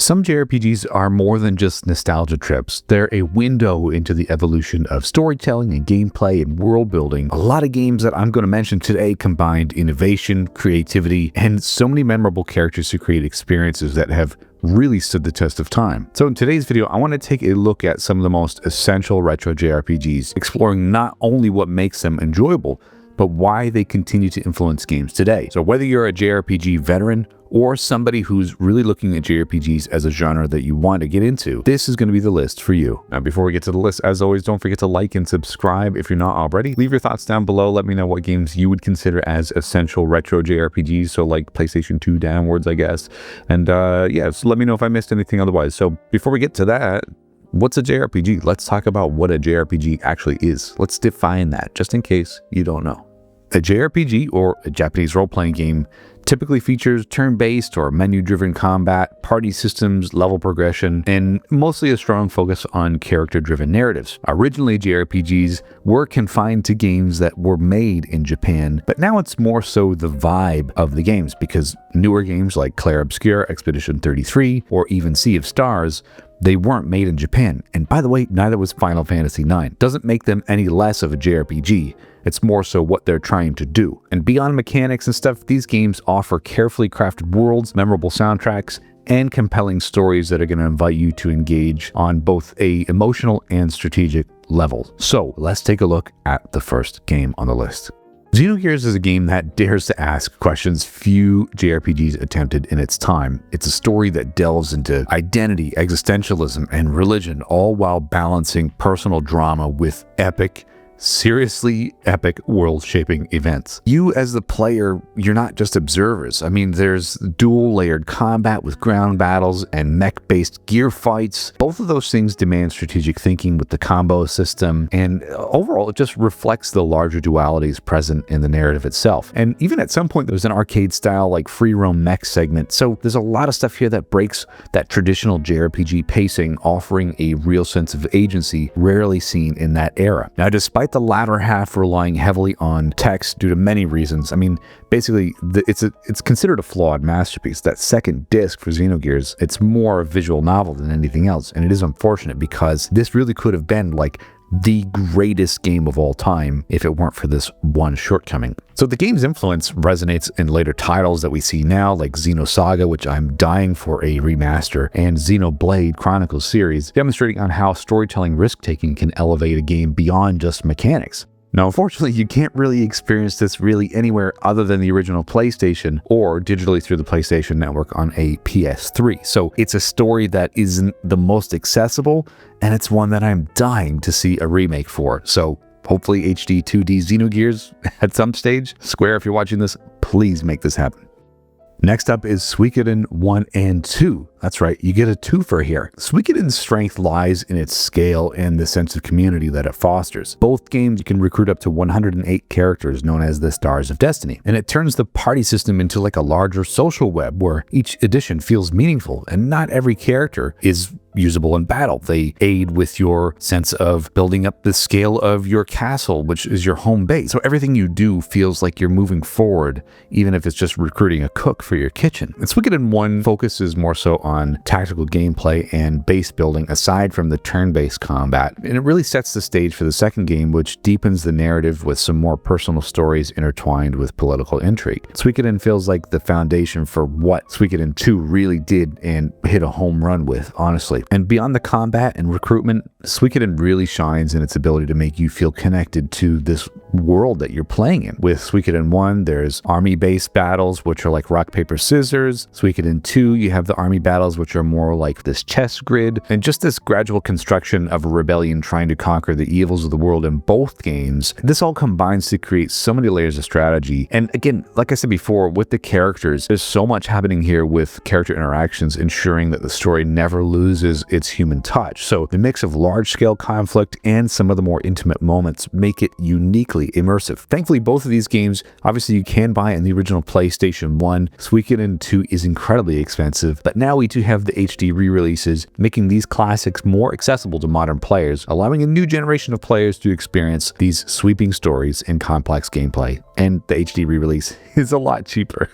Some JRPGs are more than just nostalgia trips. They're a window into the evolution of storytelling and gameplay and world building. A lot of games that I'm going to mention today combined innovation, creativity, and so many memorable characters who create experiences that have really stood the test of time. So in today's video, I want to take a look at some of the most essential retro JRPGs, exploring not only what makes them enjoyable, but why they continue to influence games today. So whether you're a JRPG veteran or somebody who's really looking at JRPGs as a genre that you want to get into, this is going to be the list for you. Now, before we get to the list, as always, don't forget to like and subscribe if you're not already. Leave your thoughts down below. Let me know what games you would consider as essential retro JRPGs, so like PlayStation 2 downwards, I guess. And yeah, so let me know if I missed anything otherwise. So before we get to that, what's a JRPG? Let's talk about what a JRPG actually is. Let's define that, just in case you don't know. A JRPG, or a Japanese role-playing game, typically features turn-based or menu-driven combat, party systems, level progression, and mostly a strong focus on character-driven narratives. Originally, JRPGs were confined to games that were made in Japan, but now it's more so the vibe of the games, because newer games like Clair Obscur, Expedition 33, or even Sea of Stars, they weren't made in Japan. And by the way, neither was Final Fantasy IX. Doesn't make them any less of a JRPG. It's more so what they're trying to do. And beyond mechanics and stuff, these games offer carefully crafted worlds, memorable soundtracks, and compelling stories that are going to invite you to engage on both a emotional and strategic level. So let's take a look at the first game on the list. Xenogears is a game that dares to ask questions few JRPGs attempted in its time. It's a story that delves into identity, existentialism, and religion, all while balancing personal drama with epic, seriously epic world-shaping events. You as the player, you're not just observers. I mean, there's dual-layered combat with ground battles and mech-based gear fights. Both of those things demand strategic thinking with the combo system, and overall it just reflects the larger dualities present in the narrative itself. And even at some point there's an arcade-style like free-roam mech segment, so there's a lot of stuff here that breaks that traditional JRPG pacing, offering a real sense of agency rarely seen in that era. Now, despite the latter half relying heavily on text due to many reasons. I mean, basically, it's considered a flawed masterpiece. That second disc for Xenogears, it's more a visual novel than anything else, and it is unfortunate because this really could have been like the greatest game of all time if it weren't for this one shortcoming. So the game's influence resonates in later titles that we see now, like Xenosaga, which I'm dying for a remaster, and Xenoblade Chronicles series, demonstrating on how storytelling risk-taking can elevate a game beyond just mechanics. Now, unfortunately, you can't really experience this really anywhere other than the original PlayStation or digitally through the PlayStation Network on a PS3. So it's a story that isn't the most accessible, and it's one that I'm dying to see a remake for. So hopefully HD 2D Xenogears at some stage. Square, if you're watching this, please make this happen. Next up is Suikoden 1 and 2. That's right, you get a twofer here. Suikoden's strength lies in its scale and the sense of community that it fosters. Both games you can recruit up to 108 characters known as the Stars of Destiny, and it turns the party system into like a larger social web where each edition feels meaningful, and not every character is usable in battle. They aid with your sense of building up the scale of your castle, which is your home base. So everything you do feels like you're moving forward, even if it's just recruiting a cook for your kitchen. And Suikoden 1 focuses more so on tactical gameplay and base building aside from the turn-based combat. And it really sets the stage for the second game, which deepens the narrative with some more personal stories intertwined with political intrigue. Suikoden feels like the foundation for what Suikoden 2 really did and hit a home run with, honestly. And beyond the combat and recruitment, Suikoden really shines in its ability to make you feel connected to this world that you're playing in. With Suikoden 1, there's army-based battles, which are like rock, paper, scissors. Suikoden 2, you have the army battles, which are more like this chess grid, and just this gradual construction of a rebellion trying to conquer the evils of the world in both games. This all combines to create so many layers of strategy. And again, like I said before, with the characters, there's so much happening here with character interactions, ensuring that the story never loses its human touch. So the mix of large-scale conflict and some of the more intimate moments make it uniquely immersive. Thankfully, both of these games, obviously you can buy in the original PlayStation 1. Suikoden 2 is incredibly expensive, but now we do have the HD re-releases, making these classics more accessible to modern players, allowing a new generation of players to experience these sweeping stories and complex gameplay. And the HD re-release is a lot cheaper.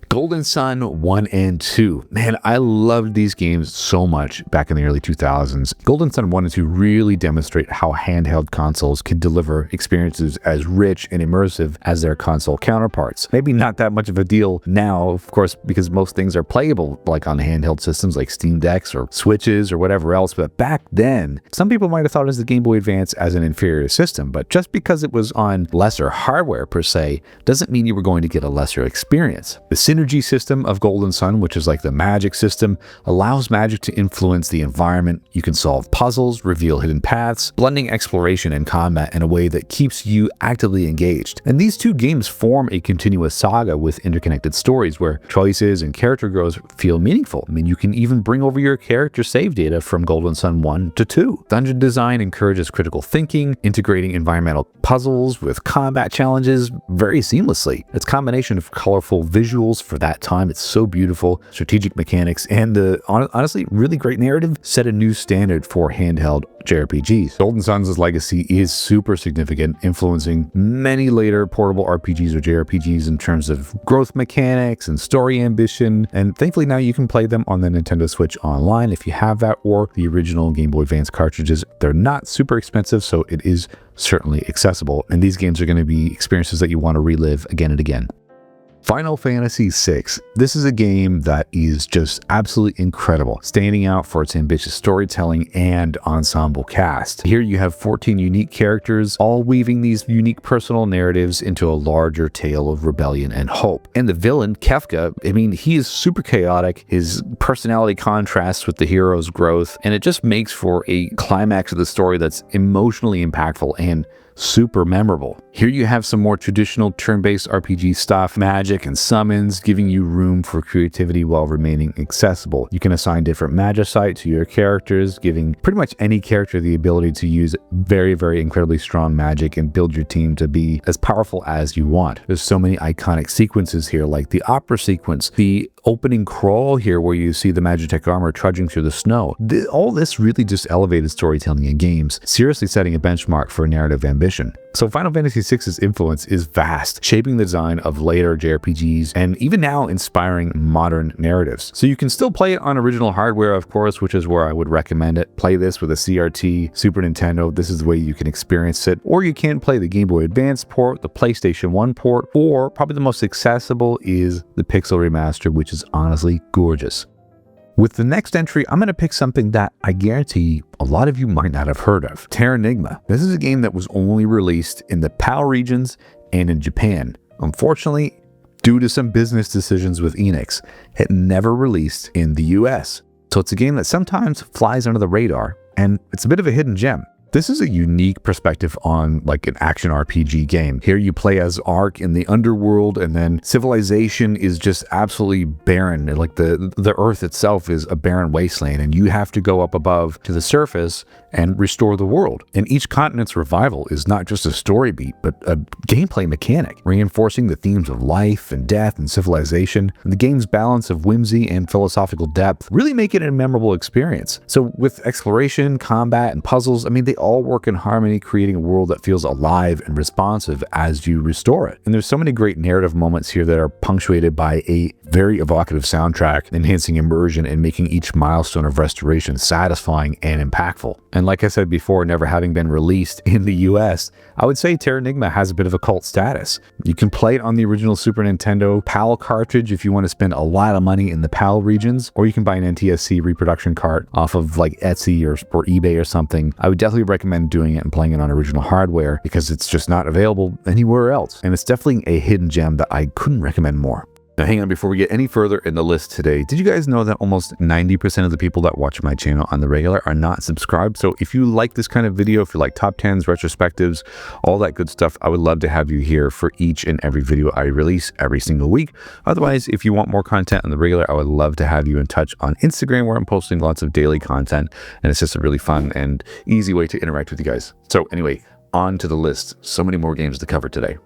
Golden Sun 1 and 2. Man, I loved these games so much back in the early 2000s. Golden Sun 1 and 2 really demonstrate how handheld consoles can deliver experiences as rich and immersive as their console counterparts. Maybe not that much of a deal now, of course, because most things are playable like on handheld systems like Steam Decks or Switches or whatever else, but back then, some people might have thought of the Game Boy Advance as an inferior system, but just because it was on lesser hardware per se, doesn't mean you were going to get a lesser experience. The synergy system of Golden Sun, which is like the magic system, allows magic to influence the environment. You can solve puzzles, reveal hidden paths, blending exploration and combat in a way that keeps you actively engaged. And these two games form a continuous saga with interconnected stories where choices and character growth feel meaningful. I mean, you can even bring over your character save data from Golden Sun 1 to 2. Dungeon design encourages critical thinking, integrating environmental puzzles with combat challenges very seamlessly. Its combination of colorful visuals for that time, it's so beautiful, strategic mechanics, and the honestly really great narrative set a new standard for handheld JRPGs. Golden Sun's legacy is super significant, influencing many later portable RPGs or JRPGs in terms of growth mechanics and story ambition, and thankfully now you can play them on the Nintendo Switch online if you have that, or the original Game Boy Advance cartridges. They're not super expensive, so it is certainly accessible, and these games are going to be experiences that you want to relive again and again. Final Fantasy VI. This is a game that is just absolutely incredible, standing out for its ambitious storytelling and ensemble cast. Here you have 14 unique characters, all weaving these unique personal narratives into a larger tale of rebellion and hope. And the villain, Kefka, I mean, he is super chaotic. His personality contrasts with the hero's growth, and it just makes for a climax of the story that's emotionally impactful and super memorable. Here you have some more traditional turn-based RPG stuff, magic and summons, giving you room for creativity while remaining accessible. You can assign different magicite to your characters, giving pretty much any character the ability to use very, very incredibly strong magic and build your team to be as powerful as you want. There's so many iconic sequences here, like the opera sequence, the opening crawl here where you see the Magitech armor trudging through the snow. All this really just elevated storytelling in games, seriously setting a benchmark for narrative ambition. So Final Fantasy VI's influence is vast, shaping the design of later JRPGs and even now inspiring modern narratives. So you can still play it on original hardware, of course, which is where I would recommend it. Play this with a CRT, Super Nintendo. This is the way you can experience it. Or you can play the Game Boy Advance port, the PlayStation 1 port, or probably the most accessible is the Pixel Remaster, which is honestly gorgeous. With the next entry, I'm going to pick something that I guarantee a lot of you might not have heard of. Terranigma. This is a game that was only released in the PAL regions and in Japan. Unfortunately, due to some business decisions with Enix, it never released in the US. So it's a game that sometimes flies under the radar, and it's a bit of a hidden gem. This is a unique perspective on like an action RPG game. Here you play as Ark in the underworld, and then civilization is just absolutely barren. Like the earth itself is a barren wasteland, and you have to go up above to the surface and restore the world. And each continent's revival is not just a story beat, but a gameplay mechanic, reinforcing the themes of life and death and civilization. And the game's balance of whimsy and philosophical depth really make it a memorable experience. So with exploration, combat, and puzzles, I mean, they all work in harmony, creating a world that feels alive and responsive as you restore it. And there's so many great narrative moments here that are punctuated by a very evocative soundtrack, enhancing immersion and making each milestone of restoration satisfying and impactful. And like I said before, never having been released in the US, I would say Terranigma has a bit of a cult status. You can play it on the original Super Nintendo PAL cartridge if you want to spend a lot of money in the PAL regions, or you can buy an NTSC reproduction cart off of like Etsy or eBay or something. I would definitely recommend doing it and playing it on original hardware because it's just not available anywhere else. And it's definitely a hidden gem that I couldn't recommend more. Now hang on, before we get any further in the list today, did you guys know that almost 90% of the people that watch my channel on the regular are not subscribed? So if you like this kind of video, if you like top 10s, retrospectives, all that good stuff, I would love to have you here for each and every video I release every single week. Otherwise, if you want more content on the regular, I would love to have you in touch on Instagram, where I'm posting lots of daily content, and it's just a really fun and easy way to interact with you guys. So anyway, on to the list. So many more games to cover today.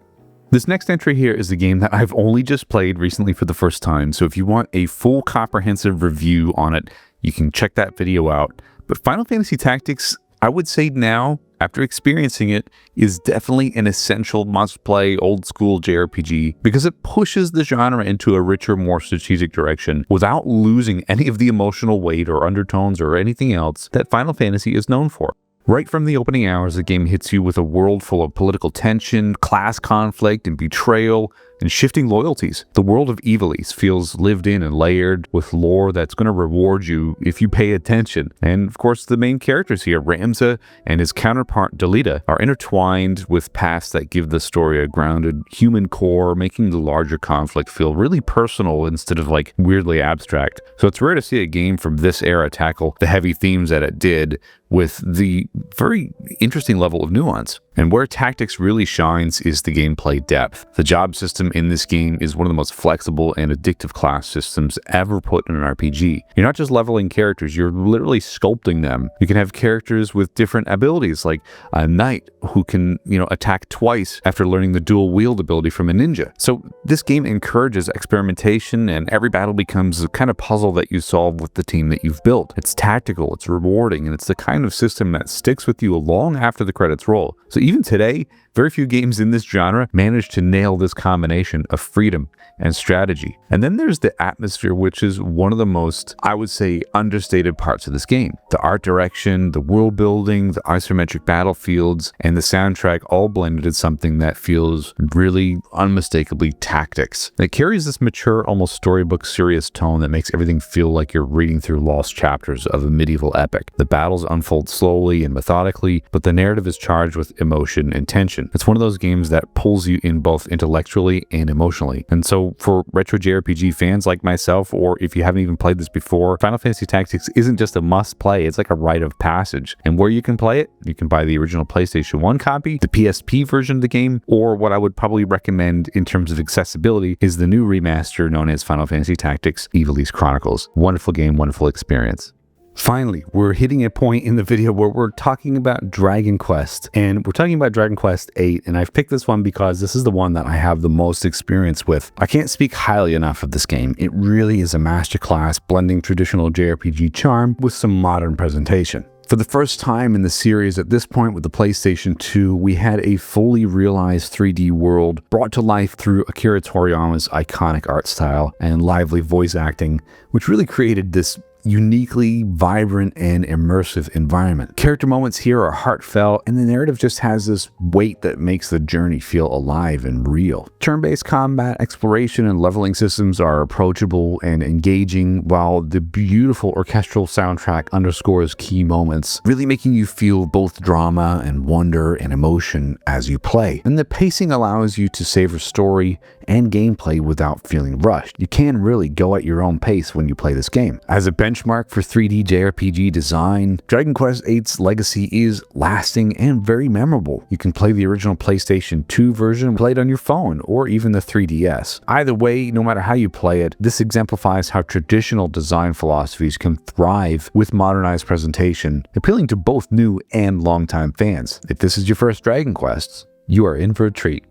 This next entry here is a game that I've only just played recently for the first time, so if you want a full comprehensive review on it, you can check that video out. But Final Fantasy Tactics, I would say now, after experiencing it, is definitely an essential must-play old-school JRPG because it pushes the genre into a richer, more strategic direction without losing any of the emotional weight or undertones or anything else that Final Fantasy is known for. Right from the opening hours, the game hits you with a world full of political tension, class conflict, and betrayal, and shifting loyalties. The world of Ivalice feels lived in and layered with lore that's going to reward you if you pay attention. And of course, the main characters here, Ramza and his counterpart Delita, are intertwined with paths that give the story a grounded human core, making the larger conflict feel really personal instead of like weirdly abstract. So it's rare to see a game from this era tackle the heavy themes that it did with the very interesting level of nuance. And where tactics really shines is the gameplay depth. The job system in this game is one of the most flexible and addictive class systems ever put in an RPG. You're not just leveling characters, you're literally sculpting them. You can have characters with different abilities, like a knight who can, attack twice after learning the dual wield ability from a ninja. So this game encourages experimentation, and every battle becomes a kind of puzzle that you solve with the team that you've built. It's tactical, it's rewarding, and it's the kind of system that sticks with you long after the credits roll. So even today, very few games in this genre manage to nail this combination of freedom and strategy. And then there's the atmosphere, which is one of the most, I would say, understated parts of this game. The art direction, the world building, the isometric battlefields, and the soundtrack all blended in something that feels really unmistakably tactics. It carries this mature, almost storybook serious tone that makes everything feel like you're reading through lost chapters of a medieval epic. The battles unfold slowly and methodically, but the narrative is charged with emotion and tension. It's one of those games that pulls you in both intellectually and emotionally. And so for retro JRPG fans like myself, or if you haven't even played this before, Final Fantasy Tactics isn't just a must play, it's like a rite of passage. And where you can play it, you can buy the original PlayStation 1 copy, the PSP version of the game, or what I would probably recommend in terms of accessibility is the new remaster known as Final Fantasy Tactics Ivalice Chronicles. Wonderful game, wonderful experience. Finally, we're hitting a point in the video where we're talking about Dragon Quest, and we're talking about Dragon Quest 8, and I've picked this one because this is the one that I have the most experience with. I can't speak highly enough of this game. It really is a masterclass blending traditional JRPG charm with some modern presentation. For the first time in the series at this point with the PlayStation 2, we had a fully realized 3D world brought to life through Akira Toriyama's iconic art style and lively voice acting, which really created this uniquely vibrant and immersive environment. Character moments here are heartfelt, and the narrative just has this weight that makes the journey feel alive and real. Turn-based combat, exploration, and leveling systems are approachable and engaging, while the beautiful orchestral soundtrack underscores key moments, really making you feel both drama and wonder and emotion as you play. And the pacing allows you to savor story and gameplay without feeling rushed. You can really go at your own pace when you play this game. As a benchmark for 3D JRPG design, Dragon Quest VIII's legacy is lasting and very memorable. You can play the original PlayStation 2 version, play it on your phone, or even the 3DS. Either way, no matter how you play it, this exemplifies how traditional design philosophies can thrive with modernized presentation, appealing to both new and longtime fans. If this is your first Dragon Quest, you are in for a treat.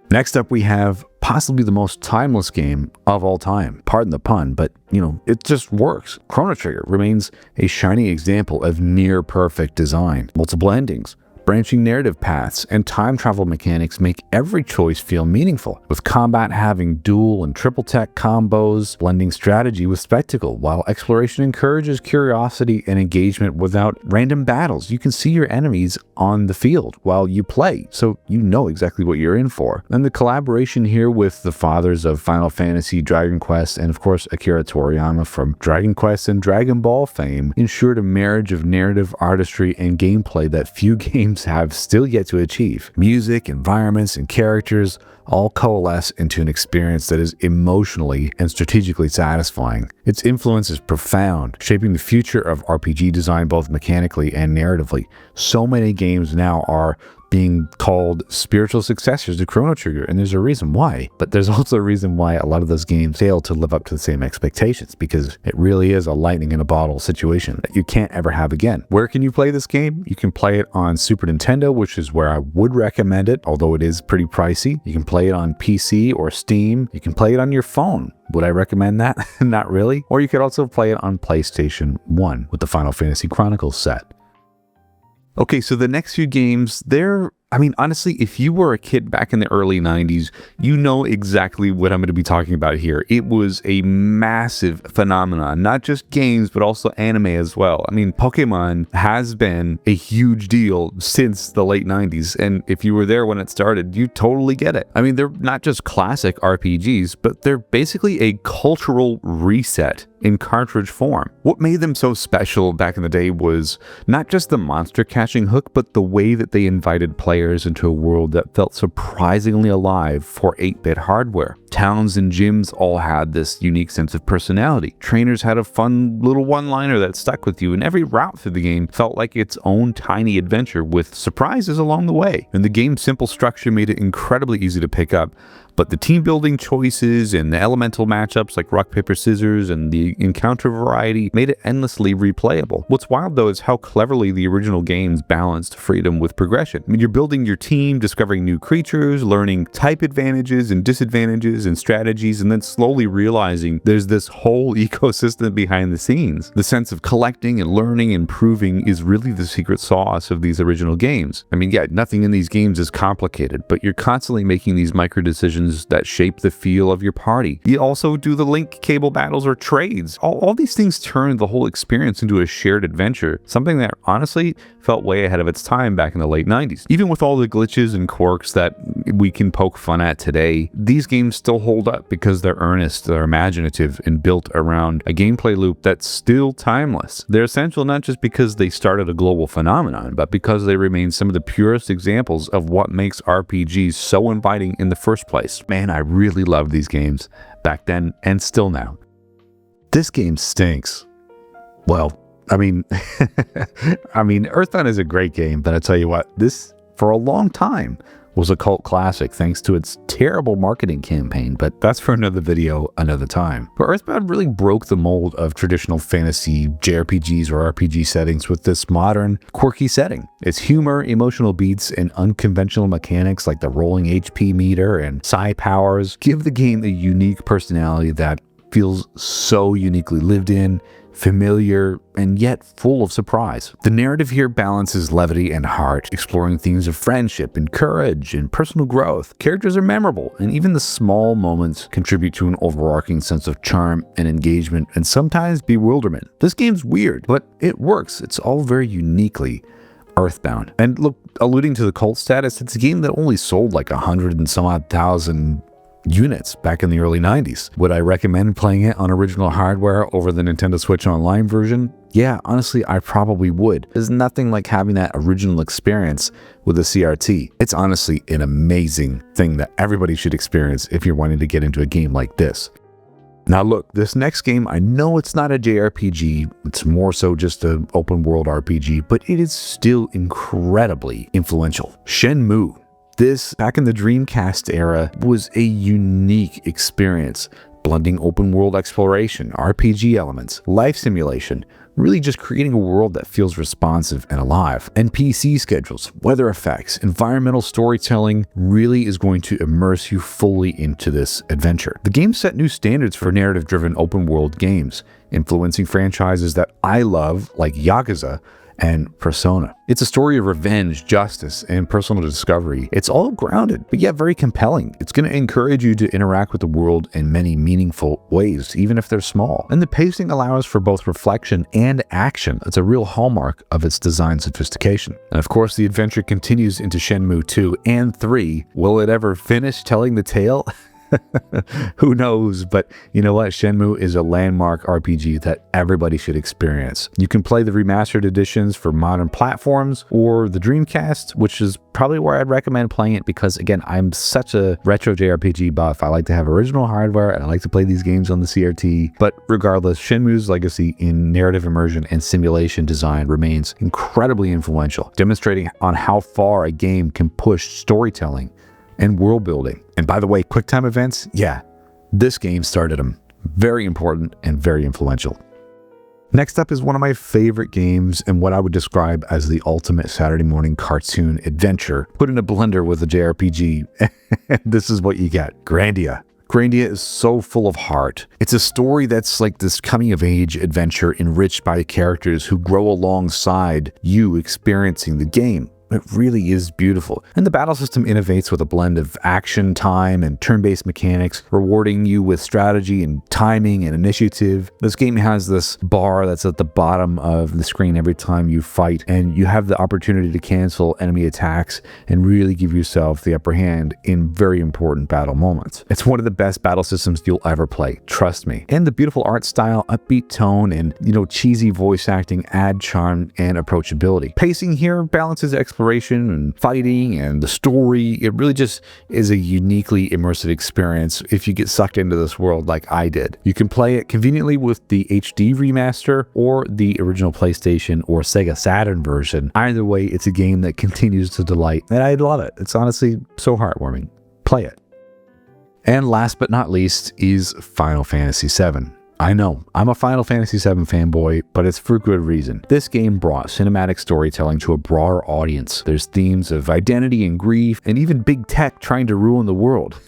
Next up, we have possibly the most timeless game of all time. Pardon the pun, but it just works. Chrono Trigger remains a shining example of near perfect design. Multiple endings, branching narrative paths, and time travel mechanics make every choice feel meaningful, with combat having dual and triple tech combos, blending strategy with spectacle, while exploration encourages curiosity and engagement without random battles. You can see your enemies on the field while you play, so you know exactly what you're in for. And the collaboration here with the fathers of Final Fantasy, Dragon Quest, and of course Akira Toriyama from Dragon Quest and Dragon Ball fame ensured a marriage of narrative, artistry, and gameplay that few games have still yet to achieve. Music, environments, and characters all coalesce into an experience that is emotionally and strategically satisfying. Its influence is profound, shaping the future of RPG design both mechanically and narratively. So many games now are being called spiritual successors to Chrono Trigger, and there's a reason why. But there's also a reason why a lot of those games fail to live up to the same expectations, because it really is a lightning in a bottle situation that you can't ever have again. Where can you play this game? You can play it on Super Nintendo, which is where I would recommend it, although it is pretty pricey. You can play it on PC or Steam. You can play it on your phone. Would I recommend that? Not really. Or you could also play it on PlayStation 1 with the Final Fantasy Chronicles set. Okay, so the next few games, honestly, if you were a kid back in the early 90s, you know exactly what I'm going to be talking about here. It was a massive phenomenon, not just games, but also anime as well. Pokemon has been a huge deal since the late 90s, and if you were there when it started, you totally get it. They're not just classic RPGs, but they're basically a cultural reset in cartridge form. What made them so special back in the day was not just the monster catching hook, but the way that they invited players into a world that felt surprisingly alive for 8-bit hardware. Towns and gyms all had this unique sense of personality. Trainers had a fun little one-liner that stuck with you, and every route through the game felt like its own tiny adventure with surprises along the way. And the game's simple structure made it incredibly easy to pick up, but the team building choices and the elemental matchups like rock, paper, scissors and the encounter variety made it endlessly replayable. What's wild though is how cleverly the original games balanced freedom with progression. You're building your team, discovering new creatures, learning type advantages and disadvantages and strategies, and then slowly realizing there's this whole ecosystem behind the scenes. The sense of collecting and learning and improving is really the secret sauce of these original games. Nothing in these games is complicated, but you're constantly making these micro decisions that shape the feel of your party. You also do the link cable battles or trades. All these things turn the whole experience into a shared adventure, something that honestly felt way ahead of its time back in the late 90s. Even with all the glitches and quirks that we can poke fun at today, these games still hold up because they're earnest, they're imaginative, and built around a gameplay loop that's still timeless. They're essential not just because they started a global phenomenon, but because they remain some of the purest examples of what makes RPGs so inviting in the first place. Man, I really loved these games back then and still now. This game stinks. Well, Earthbound is a great game, but I tell you what, this, for a long time, was a cult classic thanks to its terrible marketing campaign, but that's for another video another time. But Earthbound really broke the mold of traditional fantasy JRPGs or RPG settings with this modern, quirky setting. Its humor, emotional beats, and unconventional mechanics like the rolling HP meter and psi powers give the game a unique personality that feels so uniquely lived in, familiar, and yet full of surprise. The narrative here balances levity and heart, exploring themes of friendship and courage and personal growth. Characters are memorable, and even the small moments contribute to an overarching sense of charm and engagement, and sometimes bewilderment. This game's weird, but it works. It's all very uniquely Earthbound. And look, alluding to the cult status, it's a game that only sold like 100 and some odd thousand units back in the early 90s. Would I recommend playing it on original hardware over the Nintendo Switch Online version? Yeah, honestly, I probably would. There's nothing like having that original experience with a CRT. It's honestly an amazing thing that everybody should experience if you're wanting to get into a game like this. Now look, this next game, I know it's not a JRPG, it's more so just an open world RPG, but it is still incredibly influential. Shenmue. This, back in the Dreamcast era, was a unique experience, blending open world exploration, RPG elements, life simulation, really just creating a world that feels responsive and alive. NPC schedules, weather effects, environmental storytelling really is going to immerse you fully into this adventure. The game set new standards for narrative-driven open world games, influencing franchises that I love like Yakuza and Persona. It's a story of revenge, justice, and personal discovery. It's all grounded, but yet very compelling. It's going to encourage you to interact with the world in many meaningful ways, even if they're small. And the pacing allows for both reflection and action. It's a real hallmark of its design sophistication. And of course, the adventure continues into Shenmue 2 and 3. Will it ever finish telling the tale? Who knows, but you know what? Shenmue is a landmark RPG that everybody should experience. You can play the remastered editions for modern platforms or the Dreamcast, which is probably where I'd recommend playing it because, again, I'm such a retro JRPG buff. I like to have original hardware and I like to play these games on the CRT. But regardless, Shenmue's legacy in narrative immersion and simulation design remains incredibly influential, demonstrating on how far a game can push storytelling and world building. And by the way, QuickTime events, yeah, this game started them. Very important and very influential. Next up is one of my favorite games and what I would describe as the ultimate Saturday morning cartoon adventure put in a blender with a JRPG. This is what you get. Grandia. Grandia is so full of heart. It's a story that's like this coming-of-age adventure enriched by characters who grow alongside you experiencing the game. It really is beautiful. And the battle system innovates with a blend of action, time, and turn-based mechanics, rewarding you with strategy and timing and initiative. This game has this bar that's at the bottom of the screen every time you fight, and you have the opportunity to cancel enemy attacks and really give yourself the upper hand in very important battle moments. It's one of the best battle systems you'll ever play, trust me. And the beautiful art style, upbeat tone, and cheesy voice acting add charm and approachability. Pacing here balances exploration and fighting and the story. It really just is a uniquely immersive experience if you get sucked into this world like I did. You can play it conveniently with the HD remaster or the original PlayStation or Sega Saturn version. Either way, it's a game that continues to delight, and I love it. It's honestly so heartwarming. Play it. And last but not least is Final Fantasy VII. I know, I'm a Final Fantasy VII fanboy, but it's for good reason. This game brought cinematic storytelling to a broader audience. There's themes of identity and grief, and even big tech trying to ruin the world.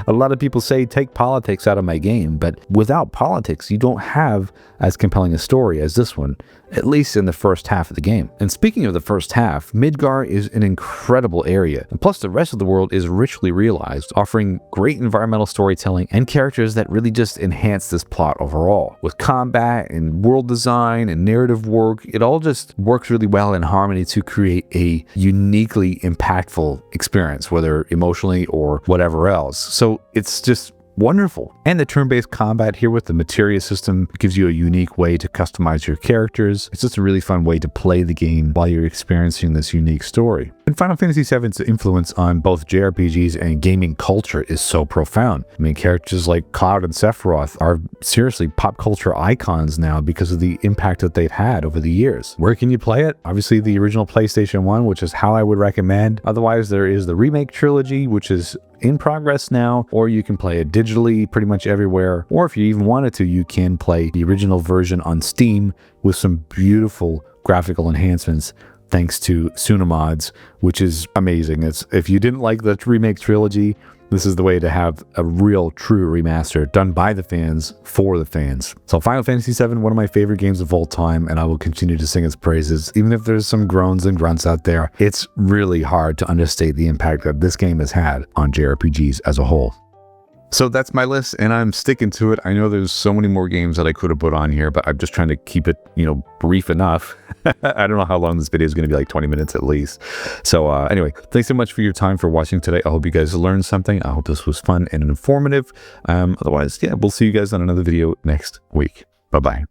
A lot of people say, take politics out of my game, but without politics, you don't have as compelling a story as this one, at least in the first half of the game. And speaking of the first half, Midgar is an incredible area, and plus the rest of the world is richly realized, offering great environmental storytelling and characters that really just enhance this plot overall. With combat and world design and narrative work, it all just works really well in harmony to create a uniquely impactful experience, whether emotionally or whatever else. So it's just wonderful. And the turn-based combat here with the materia system gives you a unique way to customize your characters. It's just a really fun way to play the game while you're experiencing this unique story. And Final Fantasy VII's influence on both JRPGs and gaming culture is so profound. I mean, characters like Cloud and Sephiroth are seriously pop culture icons now because of the impact that they've had over the years. Where can you play it? Obviously the original PlayStation 1, which is how I would recommend. Otherwise, there is the remake trilogy, which is in progress now, or you can play it digitally pretty much everywhere. Or if you even wanted to, you can play the original version on Steam with some beautiful graphical enhancements thanks to Sunomods, which is amazing. If you didn't like the remake trilogy, this is the way to have a real true remaster done by the fans for the fans. So Final Fantasy VII, one of my favorite games of all time, and I will continue to sing its praises. Even if there's some groans and grunts out there, it's really hard to understate the impact that this game has had on JRPGs as a whole. So that's my list, and I'm sticking to it. I know there's so many more games that I could have put on here, but I'm just trying to keep it, brief enough. I don't know how long this video is going to be, like 20 minutes at least. So anyway, thanks so much for your time for watching today. I hope you guys learned something. I hope this was fun and informative. Otherwise, yeah, we'll see you guys on another video next week. Bye-bye.